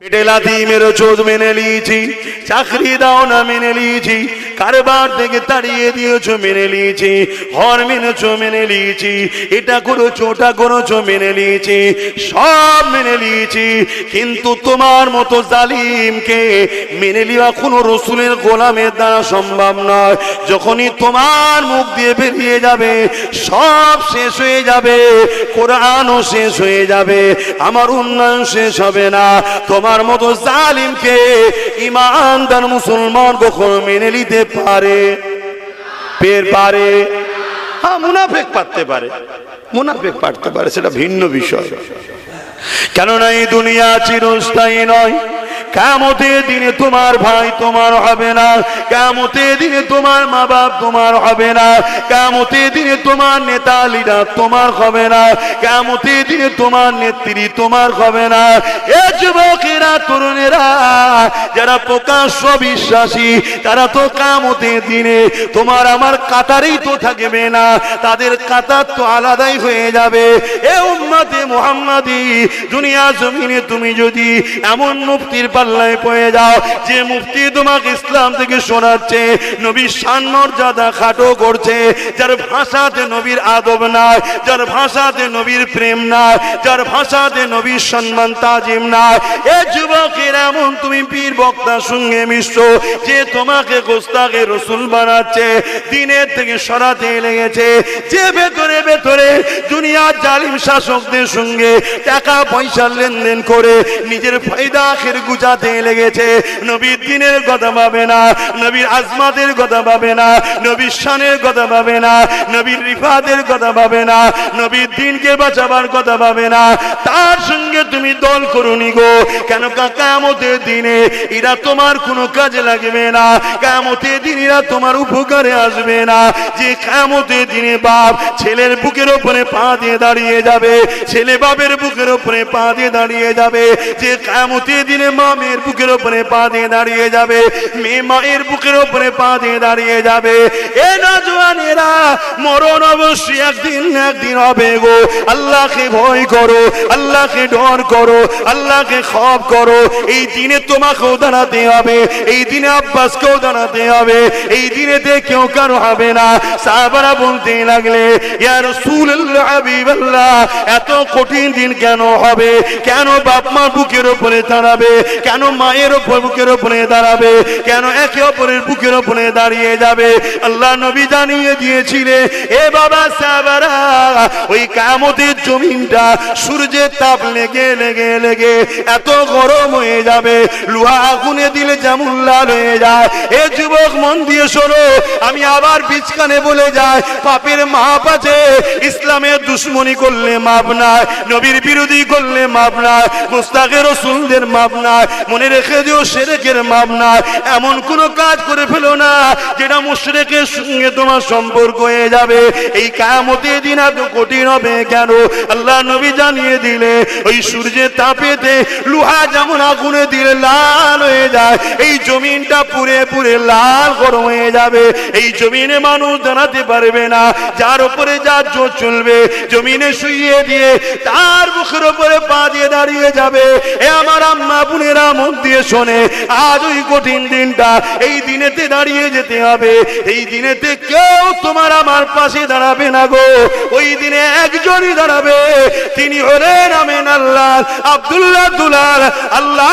পেটে লাথি মেরেছো মেনে নিয়েছি, চাকরি দাও না মেনে নিয়েছি, কারবার থেকে তাড়িয়ে দিয়েছো মেনে নিয়েছি, হর মেনেছো মেনে নিয়েছি, এটা করেছো ওটা করেছো মেনে নিয়েছি, সব মেনে নিয়েছি। কিন্তু তোমার মতো জালিমকে মেনে নেওয়া কোনো রসুলের গোলামের দ্বারা সম্ভব নয়। যখনই তোমার মুখ দিয়ে বেরিয়ে যাবে সব শেষ হয়ে যাবে, কোরআনও শেষ হয়ে যাবে, আমার উন্নয়ন শেষ হবে না। তোমার মতো জালিমকে ঈমানদার মুসলমান কখনো মেনে নিতে পারে? পারে? হ্যাঁ, মুনাফিক পারতে পারে, মুনাফিক পারতে পারে, সেটা ভিন্ন বিষয়। কেননা এই দুনিয়া চিরস্থায়ী নয়। কিয়ামতের দিনে তোমার ভাই তোমার হবে না, কিয়ামতের দিনে তোমার মা বাপ তোমার হবে না, কিয়ামতের দিনে তোমার নেতা লিডার তোমার হবে না, কিয়ামতের দিনে তোমার নেত্রী তোমার হবে না। এ যুবকেরা, তরুণেরা, যারা প্রকাশ্য বিশ্বাসী তারা তো কিয়ামতের দিনে তোমার আমার কাতারেই তো থাকবে না, তাদের কাতার তো আলাদাই হয়ে যাবে। এ উম্মতে মুহাম্মাদি, দুনিয়া জমিনে তুমি যদি এমন মুফতির পাল্লায় পড়ে যাও যে মুফতি তোমাকে ইসলাম থেকে শোনাচ্ছে, নবীর শান মর্যাদা খাটো করছে, যার ভাষাতে নবীর আদব নাই, যার ভাষাতে নবীর প্রেম নাই, যার ভাষাতে নবীর সম্মান তাজিম নাই, এ যুবকের এমন তুমি পীর বক্তার সঙ্গে মিশছো যে তোমাকে গোস্তাকে রসুল বানাচ্ছে, দিনের থেকে সরাতে লেগেছে, যে ভেতরে ভেতরে দুনিয়ার জালিম শাসকদের সঙ্গে টাকা পয়সা লেনদেন করে নিজের ফায়দা আখের গুজাতে লেগেছে, নবীর দিনের কথা ভাবে না, নবীর আজমাতের কথা ভাবে না, নবীর শানের কথা ভাবে না, নবীর রিফাতের কথা ভাবে না, নবীর দিনকে বাঁচাবার কথা ভাবে না, তার সঙ্গে তুমি দল করুনি গো। কেন? কিয়ামতের দিনে এরা তোমার কোনো কাজে লাগবে না, কিয়ামতের দিন এরা তোমার উপকারে আসবে না। যে কিয়ামতের দিনে বাপ ছেলের বুকের উপরে পা দিয়ে দাঁড়িয়ে যাবে, ছেলে বাপের বুকের উপরে পা দিয়ে দাঁড়িয়ে যাবে, যে কিয়ামতের দিনে মা মেয়ের বুকের উপরে পা দিয়ে দাঁড়িয়ে যাবে, মেয়ে মায়ের বুকের উপরে পা দিয়ে দাঁড়িয়ে যাবে। এ নওজওয়ানেরা, মরণ অবশ্যই একদিন একদিন হবে গো। আল্লাহকে ভয় করো, আল্লাহকে ডর করো, আল্লাহকে খৌফ করো। এই দিনে তোমাকেও দাঁড়াতে হবে, এই দিনে আব্বাসকেও দাঁড়াতে হবে, এই দিনে কেউ কারো হবে না। সাহাবারা বলতে লাগলে, ইয়া রাসূলুল্লাহ, হাবিবাল্লাহ, এত কঠিন দিন কেন হবে? কেন বাপ মা বুকের উপরে দাঁড়াবে? কেন মায়ের উপর বুকের উপরে দাঁড়াবে? কেন একে অপরের বুকের উপরে দাঁড়িয়ে যাবে? আল্লাহ নবী জানিয়ে দিয়েছিলেন, এ বাবা সাহাবারা, ওই কিয়ামতের জমিনটা সূর্যের তাপ লেগে লেগে লেগে এত গরম হয়ে যাবে, লোহা আগুনে দিলে যেমন লাল হয়ে যায়। এ যুবক, মন দিয়ে শোনো, আমি আবার বিচকানে বলে যাই, পাপের মাপ আছে, ইসলামের দুশ্মনী করলে মাপ নাই, নবীর বিরোধী করলে মাপ নাই, মুস্তাকে রসুলদের মাপ নাই, মনে রেখে দিও শিরকের মাপ নাই। এমন কোন কাজ করে ফেলো না যেটা মুশরিকের সঙ্গে তোমার সম্পর্ক হয়ে যাবে। এই কিয়ামতের দিন এত কঠিন হবে কেন? আল্লাহ নবী জানিয়ে দিলে, ওই সূর্যের তাপেতে লোহা যেমন আগুনে দিলে লাল হয়ে যায়, এই জমিনটা পুরে পুরে লাল গরম হয়ে যাবে। এই জমিনে মানুষ দাঁড়াতে পারবে না, যার উপরে যার জোর চলবে জমিনে শুইয়ে দিয়ে তার মুখের উপরে পা দিয়ে দাঁড়িয়ে যাবে। এ আমার আম্মা বোনেরা, মন দিয়ে শোনে, আজ ওই কঠিন দিনটা, এই দিনেতে দাঁড়িয়ে যেতে হবে। এই দিনেতে কেউ তোমার আমার পাশে দাঁড়াবে না গো। ওই দিনে একজনই দাঁড়াবে, তিনি হলেন আমিন আল্লাহ আব্দুল্লাহ দুলাল। আল্লাহ